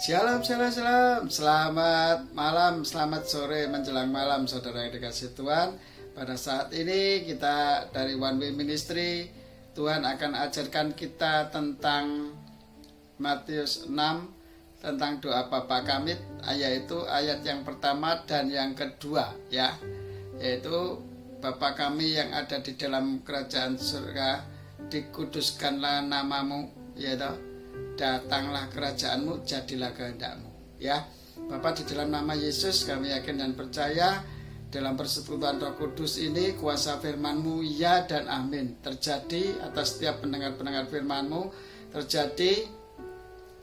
Shalom, shalom, shalom. Selamat malam, selamat sore menjelang malam saudara yang dikasihi Tuhan. Pada saat ini kita dari One Way Ministry, Tuhan akan ajarkan kita tentang Matius 6, tentang doa Bapa Kami, yaitu ayat yang pertama dan yang kedua, ya, yaitu Bapa Kami yang ada di dalam kerajaan surga, dikuduskanlah namamu, yaitu datanglah kerajaanmu, jadilah kehendakmu. Ya, Bapa, di dalam nama Yesus kami yakin dan percaya dalam persekutuan Roh Kudus ini kuasa firman-Mu ya dan amin terjadi atas setiap pendengar-pendengar firman-Mu, terjadi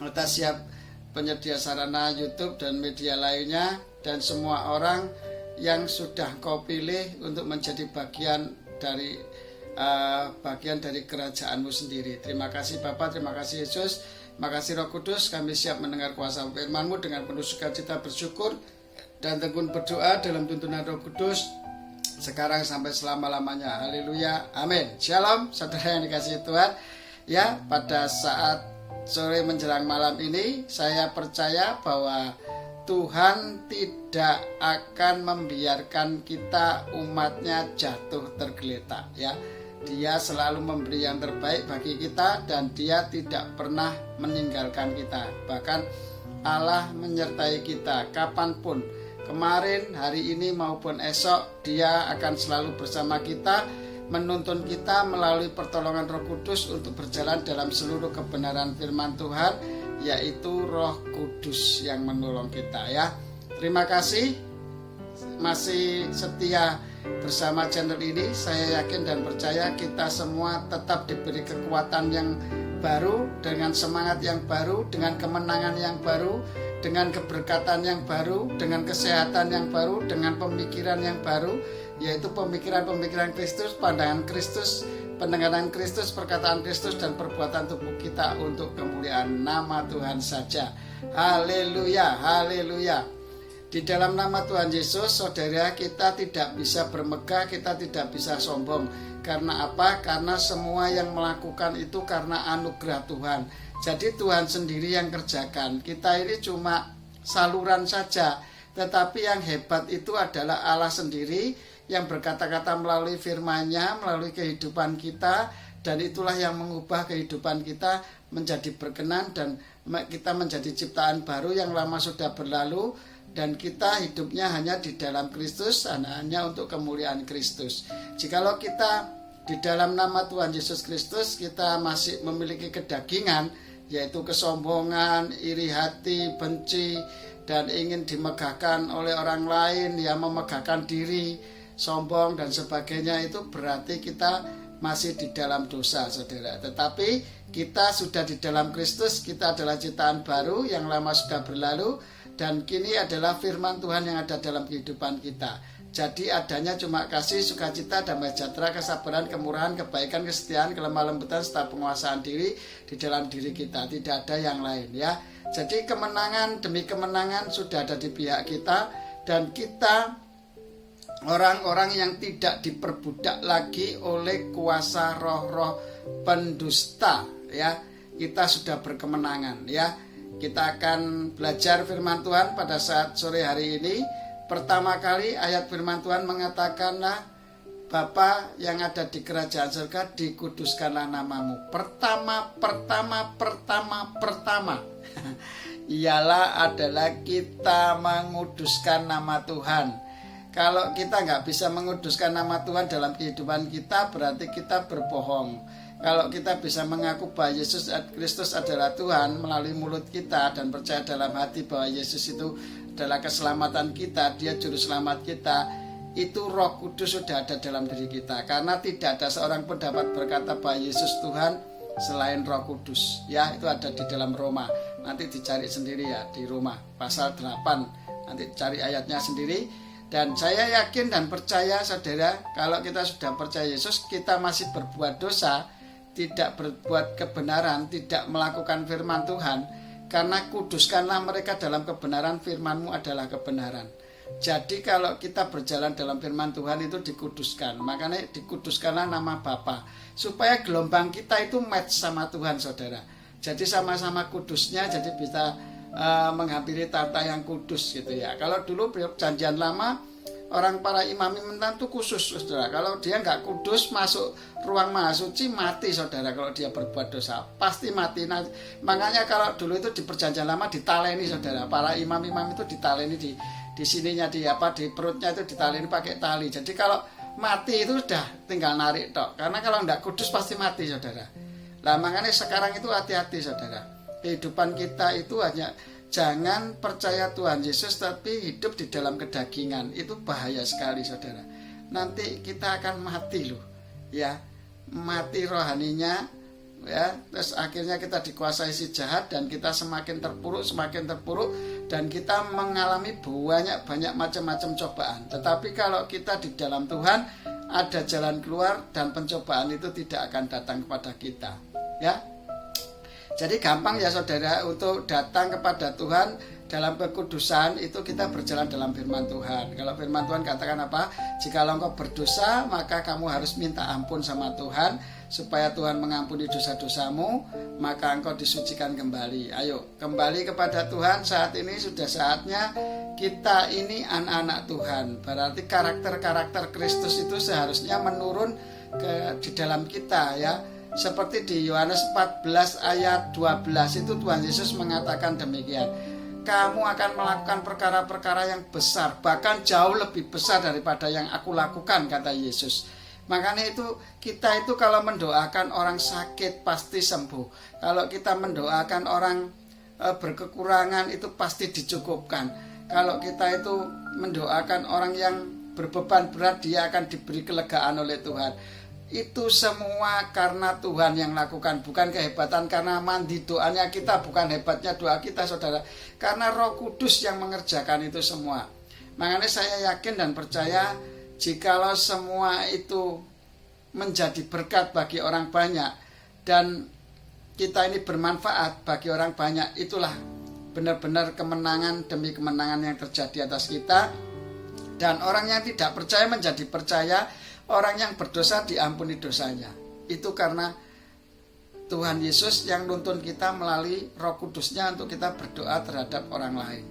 atas siap penyedia sarana YouTube dan media lainnya, dan semua orang yang sudah Kau pilih untuk menjadi bagian dari kerajaan-Mu sendiri. Terima kasih Bapa, terima kasih Yesus, terima kasih Roh Kudus. Kami siap mendengar kuasa firman-Mu dengan penuh sukacita, bersyukur dan tekun berdoa dalam tuntunan Roh Kudus sekarang sampai selama-lamanya. Haleluya, amin. Shalom saudara yang dikasihi Tuhan. Ya, pada saat sore menjelang malam ini saya percaya bahwa Tuhan tidak akan membiarkan kita umatnya jatuh tergeletak, ya. Dia selalu memberi yang terbaik bagi kita dan Dia tidak pernah meninggalkan kita. Bahkan Allah menyertai kita kapanpun, kemarin, hari ini maupun esok. Dia akan selalu bersama kita, menuntun kita melalui pertolongan Roh Kudus untuk berjalan dalam seluruh kebenaran firman Tuhan, yaitu Roh Kudus yang menolong kita, ya. Terima kasih masih setia bersama channel ini. Saya yakin dan percaya kita semua tetap diberi kekuatan yang baru, dengan semangat yang baru, dengan kemenangan yang baru, dengan keberkatan yang baru, dengan kesehatan yang baru, dengan pemikiran yang baru, yaitu pemikiran-pemikiran Kristus, pandangan Kristus, pendengaran Kristus, perkataan Kristus, dan perbuatan tubuh kita untuk kemuliaan nama Tuhan saja. Haleluya, haleluya. Di dalam nama Tuhan Yesus, saudara, kita tidak bisa bermegah, kita tidak bisa sombong. Karena apa? Karena semua yang melakukan itu karena anugerah Tuhan. Jadi Tuhan sendiri yang kerjakan. Kita ini cuma saluran saja. Tetapi yang hebat itu adalah Allah sendiri yang berkata-kata melalui firman-Nya, melalui kehidupan kita. Dan itulah yang mengubah kehidupan kita menjadi berkenan, dan kita menjadi ciptaan baru, yang lama sudah berlalu. Dan kita hidupnya hanya di dalam Kristus, hanya untuk kemuliaan Kristus. Jikalau kita di dalam nama Tuhan Yesus Kristus kita masih memiliki kedagingan, yaitu kesombongan, iri hati, benci, dan ingin dimegahkan oleh orang lain, ya, memegahkan diri, sombong dan sebagainya, itu berarti kita masih di dalam dosa, saudara. Tetapi kita sudah di dalam Kristus, kita adalah ciptaan baru, yang lama sudah berlalu, dan kini adalah firman Tuhan yang ada dalam kehidupan kita. Jadi adanya cuma kasih, sukacita, damai sejahtera, kesabaran, kemurahan, kebaikan, kesetiaan, kelemah lembutan, serta penguasaan diri di dalam diri kita. Tidak ada yang lain, ya. Jadi kemenangan demi kemenangan sudah ada di pihak kita, dan kita orang-orang yang tidak diperbudak lagi oleh kuasa roh-roh pendusta, ya. Kita sudah berkemenangan, ya. Kita akan belajar firman Tuhan pada saat sore hari ini. Pertama kali ayat firman Tuhan mengatakanlah, Bapa yang ada di kerajaan surga, dikuduskanlah namamu. Pertama ialah adalah kita menguduskan nama Tuhan. Kalau kita nggak bisa menguduskan nama Tuhan dalam kehidupan kita, berarti kita berbohong. Kalau kita bisa mengaku bahwa Yesus Kristus adalah Tuhan melalui mulut kita, dan percaya dalam hati bahwa Yesus itu adalah keselamatan kita, Dia juru selamat kita, itu Roh Kudus sudah ada dalam diri kita. Karena tidak ada seorang pun dapat berkata bahwa Yesus Tuhan selain Roh Kudus, ya. Itu ada di dalam Roma. Nanti dicari sendiri, ya, di Roma pasal 8. Nanti cari ayatnya sendiri. Dan saya yakin dan percaya, saudara, kalau kita sudah percaya Yesus, kita masih berbuat dosa, tidak berbuat kebenaran, tidak melakukan firman Tuhan, karena kuduskanlah mereka dalam kebenaran, firman-Mu adalah kebenaran. Jadi kalau kita berjalan dalam firman Tuhan itu dikuduskan. Makanya dikuduskanlah nama Bapa, supaya gelombang kita itu match sama Tuhan, saudara. Jadi sama-sama kudusnya, jadi bisa menghampiri tata yang kudus gitu ya. Kalau dulu perjanjian lama orang para imam itu khusus saudara, kalau dia nggak kudus masuk ruang maha suci mati saudara. Kalau dia berbuat dosa pasti mati. Nah, makanya kalau dulu itu di perjanjian lama ditaleni saudara, para imam-imam itu ditaleni di sininya, di perutnya itu ditaleni pakai tali. Jadi kalau mati itu sudah tinggal narik tok, karena kalau nggak kudus pasti mati saudara. Nah makanya sekarang itu hati-hati saudara, kehidupan kita itu hanya jangan percaya Tuhan Yesus tapi hidup di dalam kedagingan. Itu bahaya sekali saudara. Nanti kita akan mati loh ya, mati rohaninya ya. Terus akhirnya kita dikuasai si jahat dan kita semakin terpuruk dan kita mengalami banyak macam-macam cobaan. Tetapi kalau kita di dalam Tuhan ada jalan keluar dan pencobaan itu tidak akan datang kepada kita ya. Jadi gampang ya saudara untuk datang kepada Tuhan dalam kekudusan. Itu kita berjalan dalam firman Tuhan. Kalau firman Tuhan katakan apa? Jikalau engkau berdosa maka kamu harus minta ampun sama Tuhan supaya Tuhan mengampuni dosa-dosamu, maka engkau disucikan kembali. Ayo kembali kepada Tuhan. Saat ini sudah saatnya kita ini anak-anak Tuhan. Berarti karakter-karakter Kristus itu seharusnya menurun di dalam kita ya. Seperti di Yohanes 14 ayat 12 itu Tuhan Yesus mengatakan demikian. Kamu akan melakukan perkara-perkara yang besar, bahkan jauh lebih besar daripada yang aku lakukan, kata Yesus. Makanya itu kita itu kalau mendoakan orang sakit pasti sembuh. Kalau kita mendoakan orang berkekurangan itu pasti dicukupkan. Kalau kita itu mendoakan orang yang berbeban berat, dia akan diberi kelegaan oleh Tuhan. Itu semua karena Tuhan yang lakukan, bukan kehebatan karena mandi doanya kita, bukan hebatnya doa kita saudara, karena Roh Kudus yang mengerjakan itu semua. Makanya saya yakin dan percaya jikalau semua itu menjadi berkat bagi orang banyak dan kita ini bermanfaat bagi orang banyak, itulah benar-benar kemenangan demi kemenangan yang terjadi atas kita. Dan orang yang tidak percaya menjadi percaya, orang yang berdosa diampuni dosanya. Itu karena Tuhan Yesus yang nuntun kita melalui Roh Kudusnya untuk kita berdoa terhadap orang lain.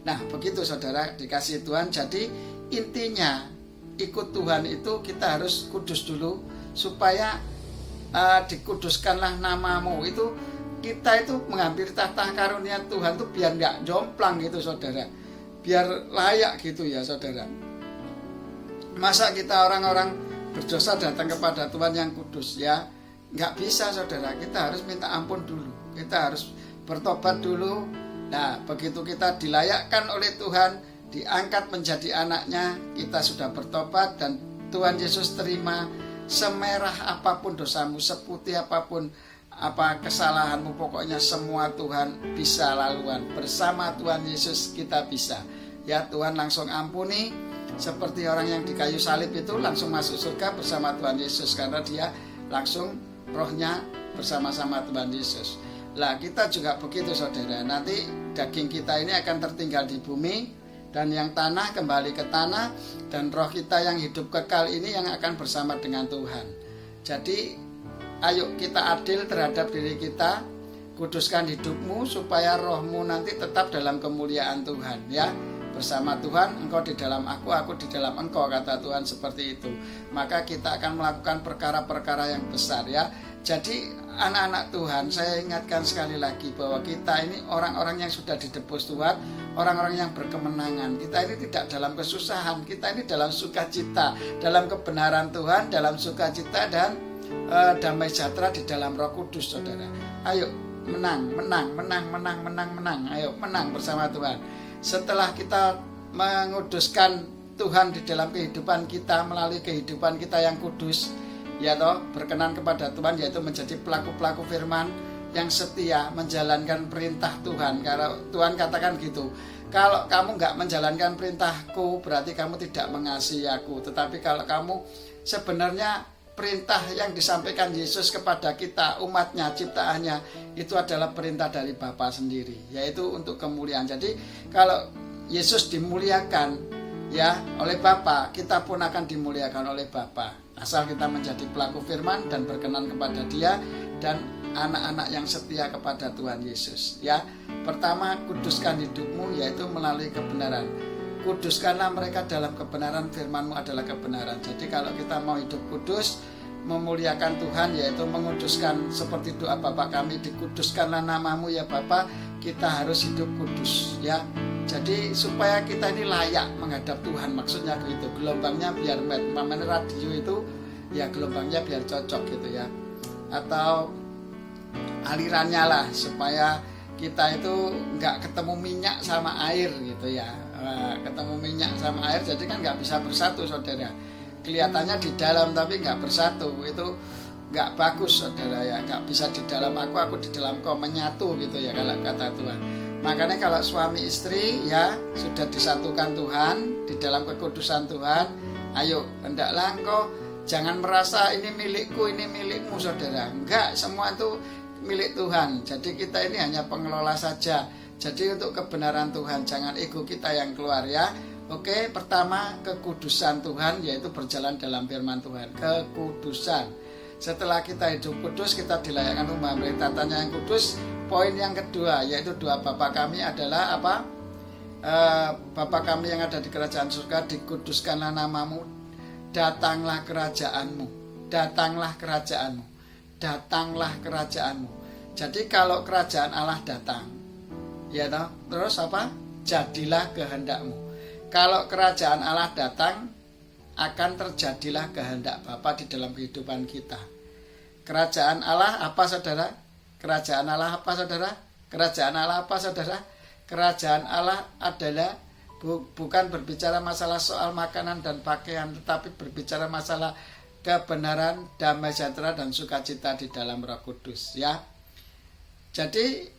Nah begitu saudara dikasih Tuhan. Jadi intinya ikut Tuhan itu kita harus kudus dulu supaya dikuduskanlah namamu. Itu kita itu mengambil tahta karunia Tuhan itu biar nggak jomplang gitu saudara, biar layak gitu ya saudara. Masa kita orang-orang berdosa datang kepada Tuhan yang kudus ya? Nggak bisa saudara, kita harus minta ampun dulu, kita harus bertobat dulu. Nah begitu kita dilayakkan oleh Tuhan, diangkat menjadi anaknya, kita sudah bertobat dan Tuhan Yesus terima. Semerah apapun dosamu, seputih apapun kesalahanmu, pokoknya semua Tuhan bisa laluan. Bersama Tuhan Yesus kita bisa ya. Tuhan langsung ampuni. Seperti orang yang di kayu salib itu langsung masuk surga bersama Tuhan Yesus, karena dia langsung rohnya bersama-sama Tuhan Yesus. Lah kita juga begitu saudara. Nanti daging kita ini akan tertinggal di bumi, dan yang tanah kembali ke tanah, dan roh kita yang hidup kekal ini yang akan bersama dengan Tuhan. Jadi ayo kita adil terhadap diri kita, kuduskan hidupmu supaya rohmu nanti tetap dalam kemuliaan Tuhan ya. Bersama Tuhan, engkau di dalam aku di dalam engkau, kata Tuhan seperti itu. Maka kita akan melakukan perkara-perkara yang besar ya. Jadi anak-anak Tuhan, saya ingatkan sekali lagi bahwa kita ini orang-orang yang sudah ditebus Tuhan, orang-orang yang berkemenangan. Kita ini tidak dalam kesusahan, kita ini dalam sukacita, dalam kebenaran Tuhan, dalam sukacita dan damai sejahtera di dalam Roh Kudus saudara. Ayo menang. Ayo menang bersama Tuhan. Setelah kita menguduskan Tuhan di dalam kehidupan kita melalui kehidupan kita yang kudus ya toh, berkenan kepada Tuhan, yaitu menjadi pelaku-pelaku firman yang setia menjalankan perintah Tuhan. Karena Tuhan katakan gitu, kalau kamu nggak menjalankan perintahku berarti kamu tidak mengasihi aku. Tetapi kalau kamu sebenarnya perintah yang disampaikan Yesus kepada kita, umatnya, ciptaannya, itu adalah perintah dari Bapa sendiri, yaitu untuk kemuliaan. Jadi kalau Yesus dimuliakan ya oleh Bapa, kita pun akan dimuliakan oleh Bapa. Asal kita menjadi pelaku firman dan berkenan kepada Dia dan anak-anak yang setia kepada Tuhan Yesus. Ya, pertama, kuduskan hidupmu, yaitu melalui kebenaran. Kuduskanlah mereka dalam kebenaran, firman-Mu adalah kebenaran. Jadi kalau kita mau hidup kudus, memuliakan Tuhan, yaitu menguduskan seperti doa Bapa kami, dikuduskanlah namamu ya Bapa, kita harus hidup kudus ya. Jadi supaya kita ini layak menghadap Tuhan, maksudnya gitu. Gelombangnya biar radio itu ya gelombangnya biar cocok gitu ya. Atau alirannya lah, supaya kita itu nggak ketemu minyak sama air gitu ya. Ketemu minyak sama air jadi kan nggak bisa bersatu saudara. Kelihatannya di dalam tapi nggak bersatu, itu nggak bagus saudara ya. Nggak bisa di dalam aku di dalam kau, menyatu gitu ya kalau kata Tuhan. Makanya kalau suami istri ya sudah disatukan Tuhan di dalam kekudusan Tuhan, ayo hendaklah engkau jangan merasa ini milikku, ini milikmu saudara. Enggak, semua itu milik Tuhan. Jadi kita ini hanya pengelola saja. Jadi untuk kebenaran Tuhan, jangan ego kita yang keluar ya. Oke, pertama kekudusan Tuhan, yaitu berjalan dalam firman Tuhan. Kekudusan. Setelah kita hidup kudus, kita dilayakkan rumah tatanya yang kudus. Poin yang kedua, yaitu doa Bapa kami adalah apa? Bapa kami yang ada di kerajaan surga, dikuduskanlah namamu, datanglah kerajaanmu, datanglah kerajaanmu, datanglah kerajaanmu. Jadi kalau kerajaan Allah datang, ya toh, terus apa? Jadilah kehendakmu. Kalau kerajaan Allah datang, akan terjadilah kehendak Bapa di dalam kehidupan kita. Kerajaan Allah apa saudara? Kerajaan Allah apa saudara? Kerajaan Allah apa saudara? Kerajaan Allah adalah bukan berbicara masalah soal makanan dan pakaian, tetapi berbicara masalah kebenaran, damai sejahtera dan sukacita di dalam Roh Kudus ya. Jadi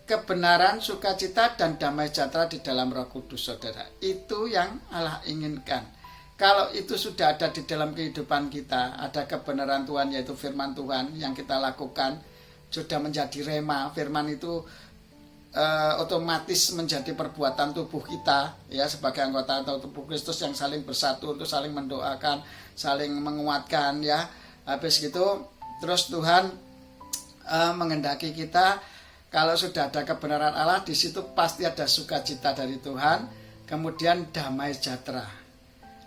kebenaran, sukacita dan damai sejahtera di dalam Roh Kudus saudara, itu yang Allah inginkan. Kalau itu sudah ada di dalam kehidupan kita, ada kebenaran Tuhan yaitu firman Tuhan yang kita lakukan, sudah menjadi rema. Firman itu otomatis menjadi perbuatan tubuh kita ya, sebagai anggota atau tubuh Kristus yang saling bersatu untuk saling mendoakan, saling menguatkan ya. Habis gitu terus Tuhan menghendaki kita, kalau sudah ada kebenaran Allah, di situ pasti ada sukacita dari Tuhan, kemudian damai sejahtera.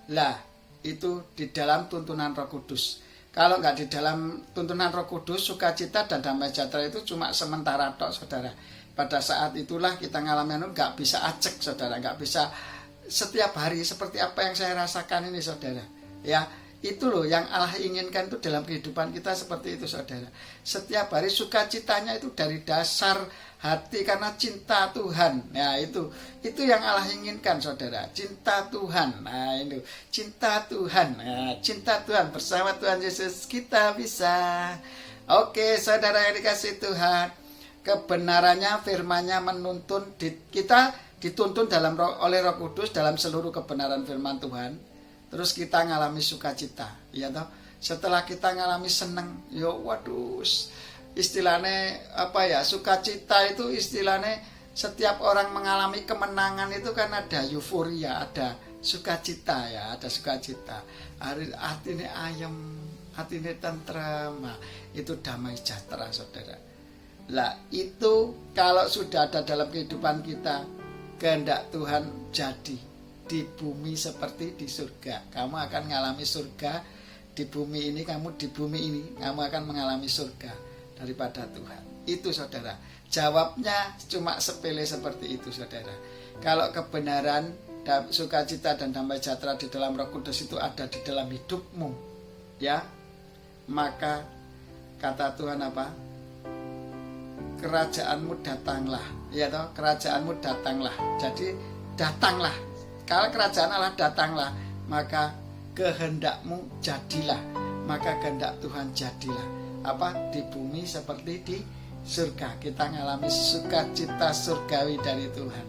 Lah, itu di dalam tuntunan Roh Kudus. Kalau nggak di dalam tuntunan Roh Kudus, sukacita dan damai sejahtera itu cuma sementara tok saudara. Pada saat itulah kita ngalamin, nggak bisa acek saudara, nggak bisa setiap hari seperti apa yang saya rasakan ini saudara. Ya, itu loh yang Allah inginkan itu dalam kehidupan kita, seperti itu saudara. Setiap hari sukacitanya itu dari dasar hati karena cinta Tuhan. Ya, itu yang Allah inginkan saudara, cinta Tuhan. Nah, itu cinta Tuhan. Nah, cinta Tuhan, bersama Tuhan Yesus kita bisa. Oke saudara yang dikasih Tuhan, kebenarannya, firman-Nya menuntun kita, dituntun oleh Roh Kudus dalam seluruh kebenaran firman Tuhan. Terus kita ngalami sukacita, ya toh. Setelah kita ngalami seneng, yo waduh, istilahnya apa ya, sukacita itu istilahnya setiap orang mengalami kemenangan itu kan ada euforia, ada sukacita ya, ada sukacita. Hatinya ayem, hatinya tentrem, itu damai sejahtera saudara. Lah itu kalau sudah ada dalam kehidupan kita, kehendak Tuhan jadi di bumi seperti di surga. Kamu akan mengalami surga di bumi ini, kamu di bumi ini kamu akan mengalami surga daripada Tuhan. Itu saudara. Jawabnya cuma sepele seperti itu saudara. Kalau kebenaran, sukacita dan damai sejahtera di dalam Roh Kudus itu ada di dalam hidupmu, ya, maka kata Tuhan apa? Kerajaanmu datanglah, ya toh, kerajaanmu datanglah. Jadi datanglah. Kalau kerajaan Allah datanglah, maka kehendakmu jadilah, maka kehendak Tuhan jadilah. Apa? Di bumi seperti di surga. Kita ngalami sukacita surgawi dari Tuhan.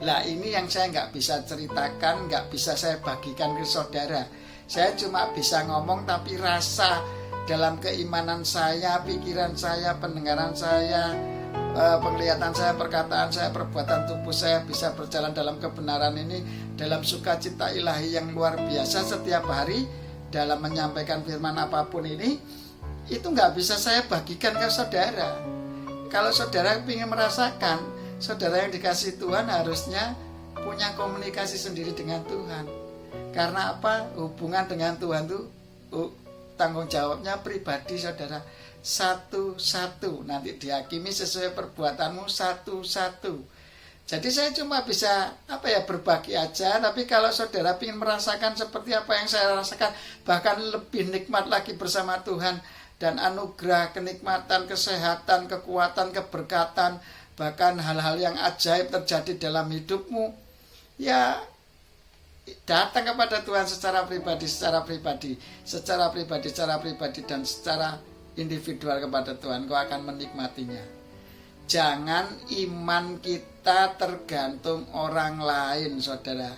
Lah ini yang saya nggak bisa ceritakan, nggak bisa saya bagikan ke saudara. Saya cuma bisa ngomong, tapi rasa dalam keimanan saya, pikiran saya, pendengaran saya, penglihatan saya, perkataan saya, perbuatan tubuh saya bisa berjalan dalam kebenaran ini, dalam sukacita ilahi yang luar biasa setiap hari dalam menyampaikan firman apapun ini. itu nggak bisa saya bagikan ke saudara. Kalau saudara ingin merasakan, saudara yang dikasih Tuhan harusnya punya komunikasi sendiri dengan Tuhan. Karena apa? Hubungan dengan Tuhan itu tanggung jawabnya pribadi saudara, satu-satu. Nanti dihakimi sesuai perbuatanmu satu-satu. Jadi saya cuma bisa berbagi aja. Tapi kalau saudara ingin merasakan seperti apa yang saya rasakan, bahkan lebih nikmat lagi bersama Tuhan, dan anugerah, kenikmatan, kesehatan, kekuatan, keberkatan, bahkan hal-hal yang ajaib terjadi dalam hidupmu, ya datang kepada Tuhan secara pribadi, dan secara individual kepada Tuhan. Kau akan menikmatinya. Jangan iman kita tergantung orang lain, saudara.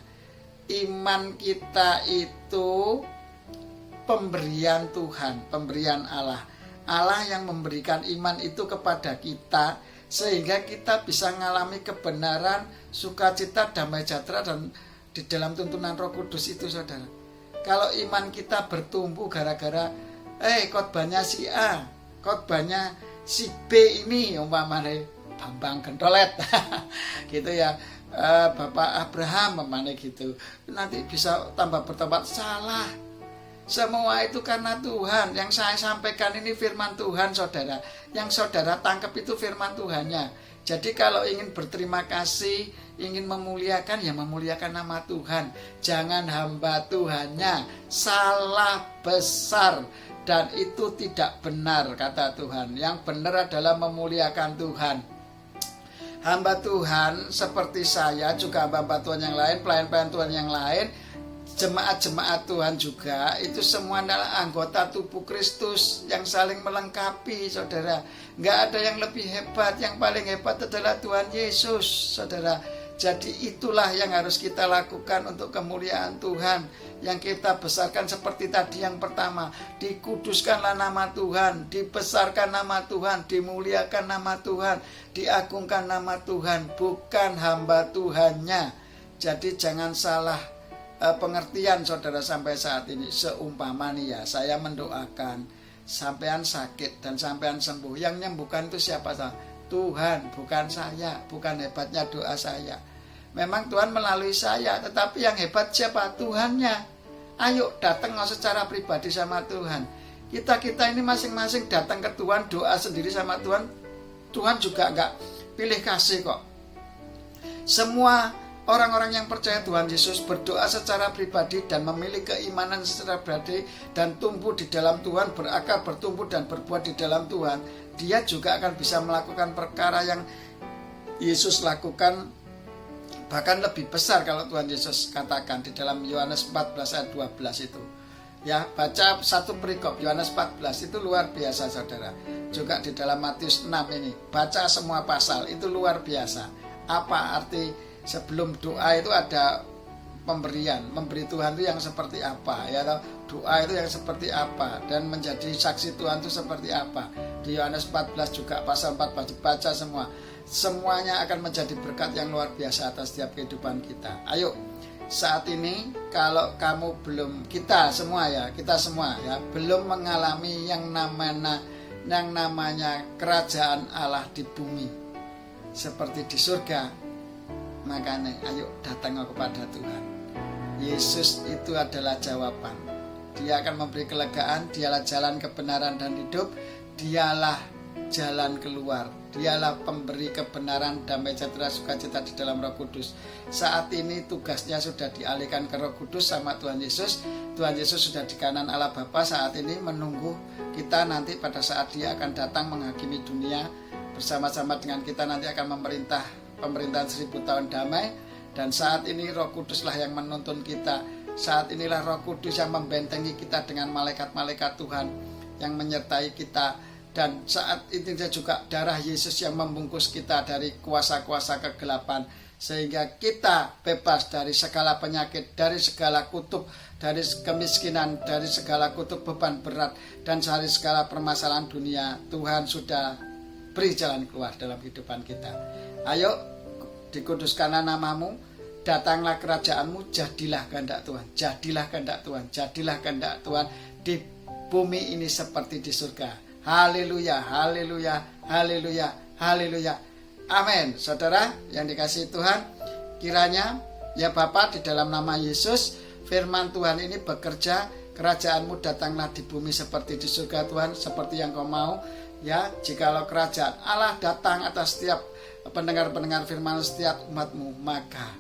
Iman kita itu pemberian Tuhan, pemberian Allah. Allah yang memberikan iman itu kepada kita, sehingga kita bisa mengalami kebenaran, sukacita, damai sejahtera, dan di dalam tuntunan Roh Kudus itu, saudara. Kalau iman kita bertumbuh gara-gara khotbahnya si A, khotbahnya si B ini, umpamanya Bambang Gentolet gitu ya, Bapak Abraham umpamanya gitu, nanti bisa tambah bertobat. Salah. Semua itu karena Tuhan. Yang saya sampaikan ini firman Tuhan, saudara. Yang saudara tangkap itu firman Tuhannya. Jadi kalau ingin berterima kasih, ingin memuliakan, ya memuliakan nama Tuhan. Jangan hamba Tuhannya. Salah besar. Dan itu tidak benar, kata Tuhan. Yang benar adalah memuliakan Tuhan. Hamba Tuhan seperti saya, juga hamba Tuhan yang lain, pelayan-pelayan Tuhan yang lain, jemaat-jemaat Tuhan juga, itu semua adalah anggota tubuh Kristus yang saling melengkapi, saudara. Nggak ada yang lebih hebat. Yang paling hebat adalah Tuhan Yesus, saudara. Jadi itulah yang harus kita lakukan untuk kemuliaan Tuhan, yang kita besarkan seperti tadi yang pertama. Dikuduskanlah nama Tuhan, dibesarkan nama Tuhan, dimuliakan nama Tuhan, diagungkan nama Tuhan, bukan hamba Tuhannya. Jadi jangan salah pengertian, saudara. Sampai saat ini seumpama nih ya, saya mendoakan sampean sakit dan sampean sembuh. Yang menyembuhkan itu siapa? Tuhan, bukan saya, bukan hebatnya doa saya. Memang Tuhan melalui saya, tetapi yang hebat siapa? Tuhannya. Ayo datang secara pribadi sama Tuhan. Kita ini masing-masing datang ke Tuhan, doa sendiri sama Tuhan. Tuhan juga enggak pilih kasih kok. Semua orang-orang yang percaya Tuhan Yesus berdoa secara pribadi dan memiliki keimanan secara pribadi dan tumbuh di dalam Tuhan, berakar, bertumbuh dan berbuat di dalam Tuhan, dia juga akan bisa melakukan perkara yang Yesus lakukan, bahkan lebih besar kalau Tuhan Yesus katakan di dalam Yohanes 14 ayat 12 itu. Ya, baca satu perikop Yohanes 14 itu luar biasa, saudara. Juga di dalam Matius 6 ini, baca semua pasal, itu luar biasa. Apa arti sebelum doa itu ada pemberian, memberi Tuhan itu yang seperti apa, ya, doa itu yang seperti apa, dan menjadi saksi Tuhan itu seperti apa. Di Yohanes 14 juga pasal 14 baca semua. Semuanya akan menjadi berkat yang luar biasa atas setiap kehidupan kita. Ayo, saat ini kalau kamu belum, kita semua ya belum mengalami yang namanya kerajaan Allah di bumi seperti di surga, makanya ayo datang kepada Tuhan. Yesus itu adalah jawaban. Dia akan memberi kelegaan, dialah jalan kebenaran dan hidup, dialah jalan keluar, dialah pemberi kebenaran, damai sejahtera, sukacita di dalam Roh Kudus. Saat ini tugasnya sudah dialihkan ke Roh Kudus sama Tuhan Yesus. Tuhan Yesus sudah di kanan Allah Bapa, saat ini menunggu kita nanti pada saat Dia akan datang menghakimi dunia. Bersama-sama dengan kita nanti akan memerintah pemerintahan 1000 tahun damai. Dan saat ini Roh Kuduslah yang menuntun kita. Saat inilah Roh Kudus yang membentengi kita dengan malaikat-malaikat Tuhan yang menyertai kita. Dan saat ini juga darah Yesus yang membungkus kita dari kuasa-kuasa kegelapan, sehingga kita bebas dari segala penyakit, dari segala kutuk, dari kemiskinan, dari segala kutuk beban berat, dan dari segala permasalahan dunia. Tuhan sudah beri jalan keluar dalam kehidupan kita. Ayo, dikuduskanlah namamu, datanglah kerajaanmu, jadilah kehendak Tuhan, jadilah kehendak Tuhan, jadilah kehendak Tuhan, bumi ini seperti di surga. Haleluya, haleluya, haleluya, haleluya. Amin. Saudara yang dikasihi Tuhan, kiranya ya Bapa, di dalam nama Yesus, firman Tuhan ini bekerja, kerajaan-Mu datanglah di bumi seperti di surga Tuhan, seperti yang Kau mau. Ya, jikalau kerajaan Allah datang atas setiap pendengar-pendengar firman, setiap umat-Mu, maka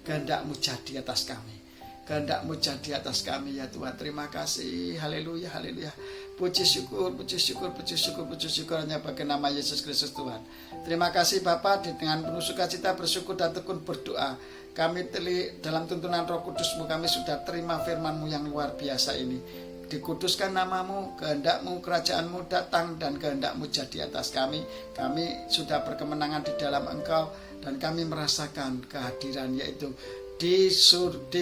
kehendak-Mu jadi atas kami. Kehendak-Mu jadi atas kami ya Tuhan. Terima kasih. Haleluya, haleluya. Puji syukur, puji syukur, puji syukur, puji syukur hanya bagi nama Yesus Kristus Tuhan. Terima kasih Bapa, dengan penuh sukacita bersyukur dan tekun berdoa. Kami dalam tuntunan Roh Kudus-Mu, kami sudah terima firman-Mu yang luar biasa ini. Dikuduskan nama-Mu, kehendak-Mu, kerajaan-Mu datang dan kehendak-Mu jadi atas kami. Kami sudah berkemenangan di dalam Engkau dan kami merasakan kehadiran, yaitu di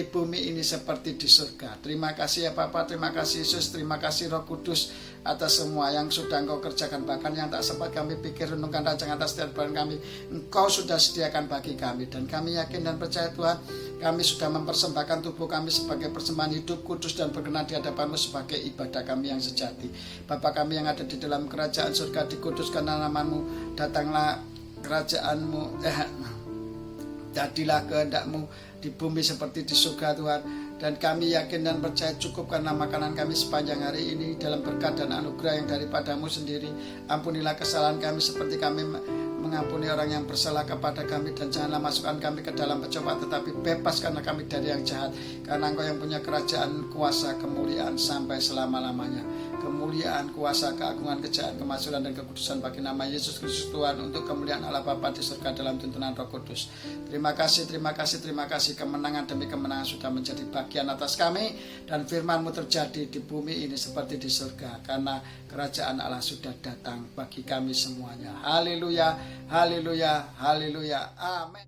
bumi ini seperti di surga. Terima kasih ya Bapa, terima kasih Yesus, terima kasih Roh Kudus atas semua yang sudah Engkau kerjakan, bahkan yang tak sempat kami pikir, renungkan, rancang atas setiap bahan kami, Engkau sudah sediakan bagi kami. Dan kami yakin dan percaya Tuhan, kami sudah mempersembahkan tubuh kami sebagai persembahan hidup, kudus dan berkenan di hadapan-Mu sebagai ibadah kami yang sejati. Bapa kami yang ada di dalam kerajaan surga, dikuduskan nama-Mu, datanglah kerajaan-Mu, jadilah kehendak-Mu di bumi seperti di surga Tuhan. Dan kami yakin dan percaya, cukupkanlah makanan kami sepanjang hari ini dalam berkat dan anugerah yang daripada-Mu sendiri. Ampunilah kesalahan kami seperti kami mengampuni orang yang bersalah kepada kami, dan janganlah masukkan kami ke dalam pencobaan, tetapi bebaskanlah kami dari yang jahat, karena Engkau yang punya kerajaan, kuasa, kemuliaan sampai selama-lamanya. Kemuliaan, kuasa, keagungan, kejayaan, kemasyhuran dan kekudusan bagi nama Yesus Kristus Tuhan, untuk kemuliaan Allah Bapa di surga dalam tuntunan Roh Kudus. Terima kasih, terima kasih, terima kasih. Kemenangan demi kemenangan sudah menjadi bagian atas kami, dan firman-Mu terjadi di bumi ini seperti di surga, karena kerajaan Allah sudah datang bagi kami semuanya. Haleluya, haleluya, haleluya. Amin.